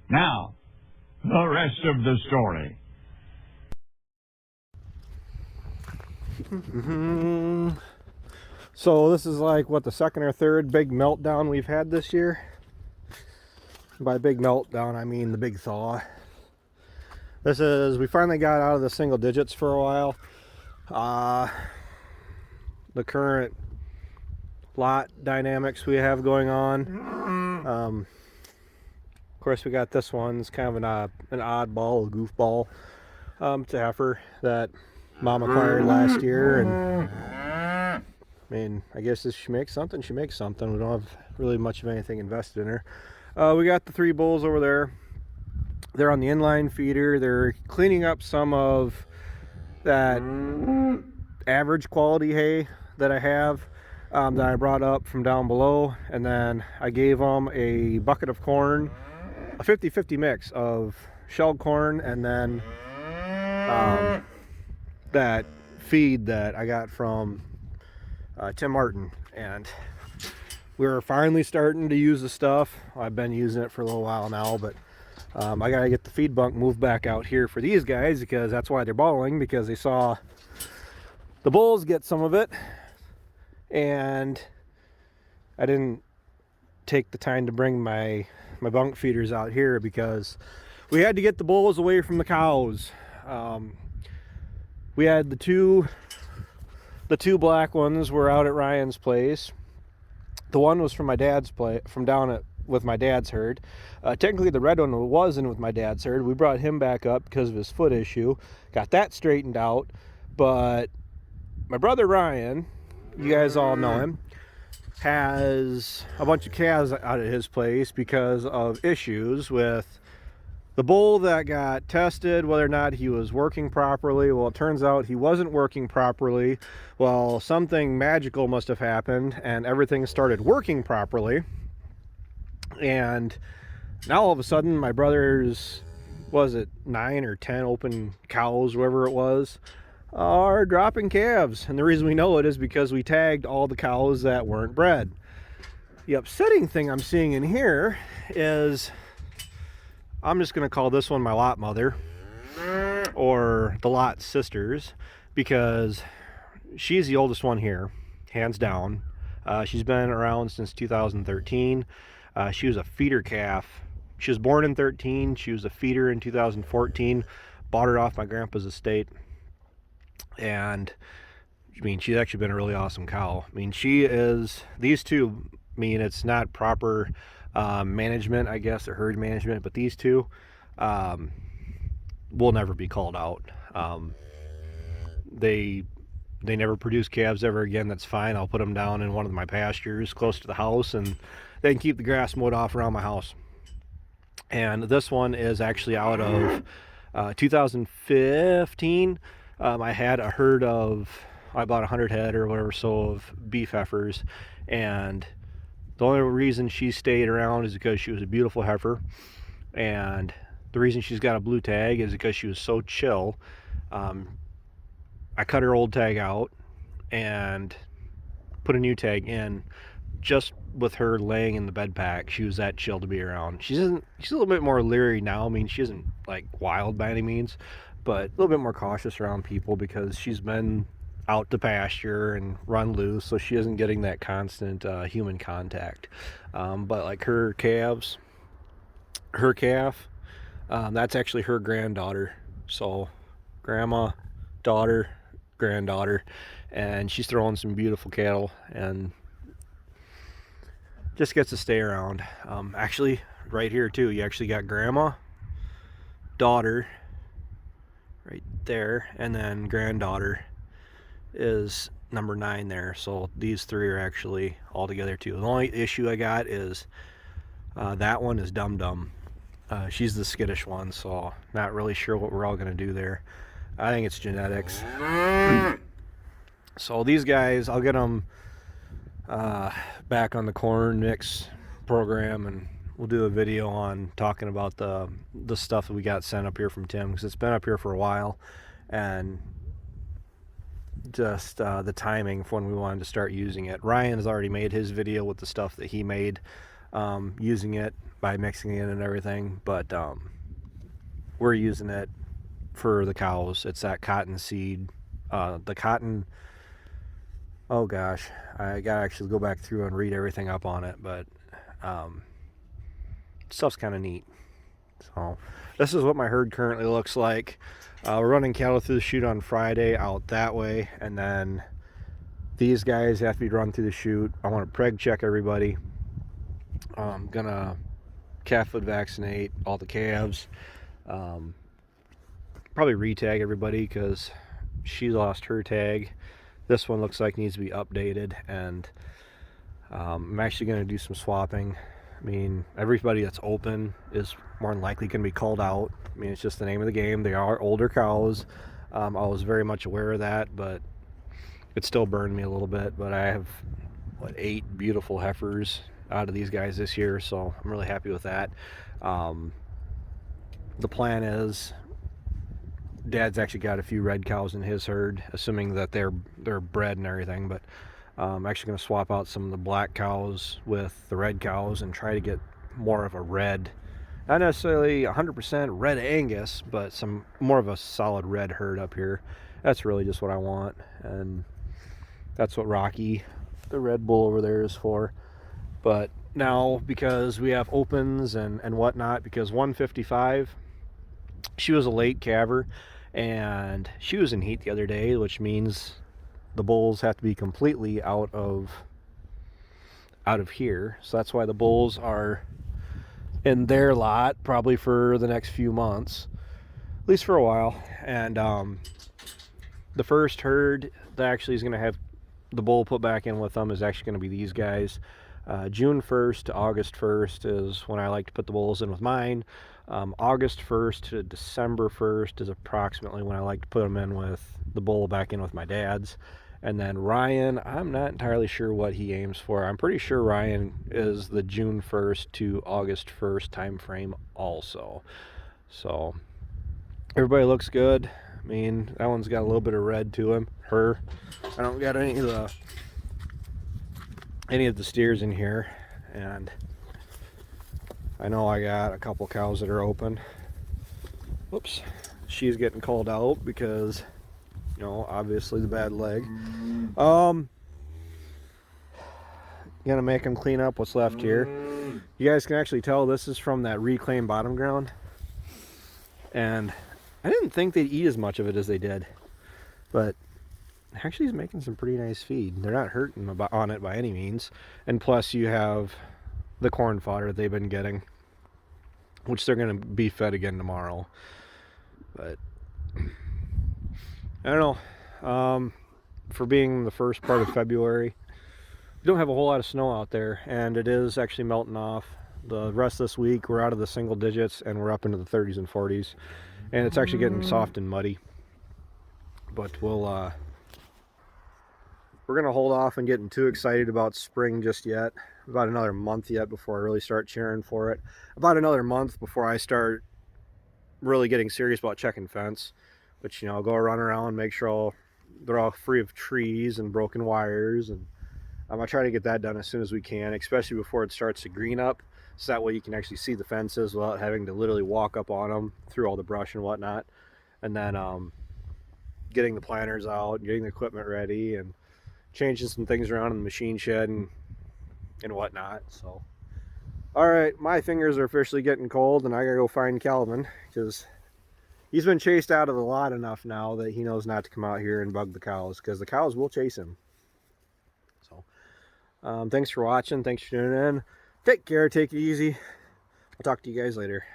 Now, the rest of the story. So this is like, what, the second or third big meltdown we've had this year? By big meltdown, I mean the big thaw. We finally got out of the single digits for a while. The current lot dynamics we have going on. Of course, we got this one. It's kind of an oddball, a goofball. It's a heifer that Mom acquired last year, and I mean, I guess if she makes something, she makes something. We don't have really much of anything invested in her. We got the 3 bulls over there. They're on the inline feeder. They're cleaning up some of that average quality hay that I have, that I brought up from down below, and then I gave them a bucket of corn, a 50-50 mix of shelled corn, and then that feed that I got from Tim Martin. And we're finally starting to use the stuff. I've been using it for a little while now, but I gotta get the feed bunk moved back out here for these guys, because that's why they're bawling, because they saw the bulls get some of it, and I didn't take the time to bring my bunk feeders out here because we had to get the bulls away from the cows. We had the two black ones were out at Ryan's place. The one was from my dad's place, with my dad's herd. Technically the red one wasn't with my dad's herd. We brought him back up because of his foot issue, got that straightened out. But my brother Ryan, you guys all know him, has a bunch of calves out at his place because of issues with the bull that got tested, whether or not he was working properly. Well, it turns out he wasn't working properly. Well, something magical must have happened, and everything started working properly. And now all of a sudden, my brother's, was it 9 or 10 open cows, whatever it was, are dropping calves. And the reason we know it is because we tagged all the cows that weren't bred. The upsetting thing I'm seeing in here is, I'm just going to call this one my lot mother, or the lot sisters, because she's the oldest one here, hands down. She's been around since 2013. She was a feeder calf. She was born in 13. She was a feeder in 2014. Bought her off my grandpa's estate. And I mean, she's actually been a really awesome cow. I mean, these two, I mean, it's not proper management, I guess, or herd management, but these two will never be called out. They never produce calves ever again. That's fine. I'll put them down in one of my pastures close to the house, and they can keep the grass mowed off around my house. And this one is actually out of 2015. I had a herd of about 100 head or whatever so of beef heifers, and the only reason she stayed around is because she was a beautiful heifer, and the reason she's got a blue tag is because she was so chill. I cut her old tag out and put a new tag in. Just with her laying in the bed pack, she was that chill to be around. She's a little bit more leery now. I mean, she isn't like wild by any means, but a little bit more cautious around people because she's been out to pasture and run loose, so she isn't getting that constant human contact. But like her calf, that's actually her granddaughter. So grandma, daughter, granddaughter, and she's throwing some beautiful cattle and just gets to stay around. Actually, right here too, you actually got grandma, daughter, right there, and then granddaughter is number 9 there. So these 3 are actually all together too. The only issue I got is that one is Dum Dum. She's the skittish one, so not really sure what we're all gonna do there. I think it's genetics. So these guys, I'll get them back on the corn mix program, and we'll do a video on talking about the stuff that we got sent up here from Tim, because it's been up here for a while, and just the timing for when we wanted to start using it. Ryan has already made his video with the stuff that he made using it by mixing it in and everything, but we're using it for the cows. It's that cotton seed. The cotton, oh gosh, I gotta actually go back through and read everything up on it, but stuff's kind of neat. So this is what my herd currently looks like. We're running cattle through the chute on Friday out that way, and then these guys have to be run through the chute. I want to preg check everybody. I'm gonna calf foot vaccinate all the calves. Probably re-tag everybody because she lost her tag. This one looks like needs to be updated, and I'm actually going to do some swapping. I mean, everybody that's open is more than likely going to be called out. I mean, it's just the name of the game. They are older cows. I was very much aware of that, but it still burned me a little bit. But I have, 8 beautiful heifers out of these guys this year, so I'm really happy with that. The plan is, Dad's actually got a few red cows in his herd, assuming that they're bred and everything, but I'm actually going to swap out some of the black cows with the red cows and try to get more of a red, not necessarily 100% red Angus, but some more of a solid red herd up here. That's really just what I want, and that's what Rocky, the Red Bull over there, is for. But now, because we have opens and whatnot, because 155, she was a late calver, and she was in heat the other day, which means the bulls have to be completely out of here. So that's why the bulls are in their lot probably for the next few months, at least for a while. And the first herd that actually is going to have the bull put back in with them is actually going to be these guys. June 1st to August 1st is when I like to put the bulls in with mine. August 1st to December 1st is approximately when I like to put them in with the bull back in with my dad's. And then Ryan, I'm not entirely sure what he aims for. I'm pretty sure Ryan is the June 1st to August 1st time frame also. So everybody looks good. I mean, that one's got a little bit of red to him. Her, I don't got any of the steers in here, and I know I got a couple cows that are open. Whoops, she's getting called out because, obviously the bad leg. Gonna make them clean up what's left here. You guys can actually tell this is from that reclaimed bottom ground, and I didn't think they'd eat as much of it as they did, but actually he's making some pretty nice feed. They're not hurting on it by any means, and plus you have the corn fodder they've been getting, which they're going to be fed again tomorrow. But I don't know, for being the first part of February, we don't have a whole lot of snow out there, and it is actually melting off. The rest of this week we're out of the single digits and we're up into the 30s and 40s, and it's actually getting soft and muddy. But we're gonna hold off on getting too excited about spring just yet. About another month yet before I really start cheering for it. About another month before I start really getting serious about checking fence. But I'll go run around, make sure they're all free of trees and broken wires, and I'm gonna try to get that done as soon as we can, especially before it starts to green up, so that way you can actually see the fences without having to literally walk up on them through all the brush and whatnot. And then getting the planters out, getting the equipment ready, and changing some things around in the machine shed and whatnot. So, all right, my fingers are officially getting cold, and I gotta go find Calvin because he's been chased out of the lot enough now that he knows not to come out here and bug the cows, because the cows will chase him. So, thanks for watching. Thanks for tuning in. Take care. Take it easy. I'll talk to you guys later.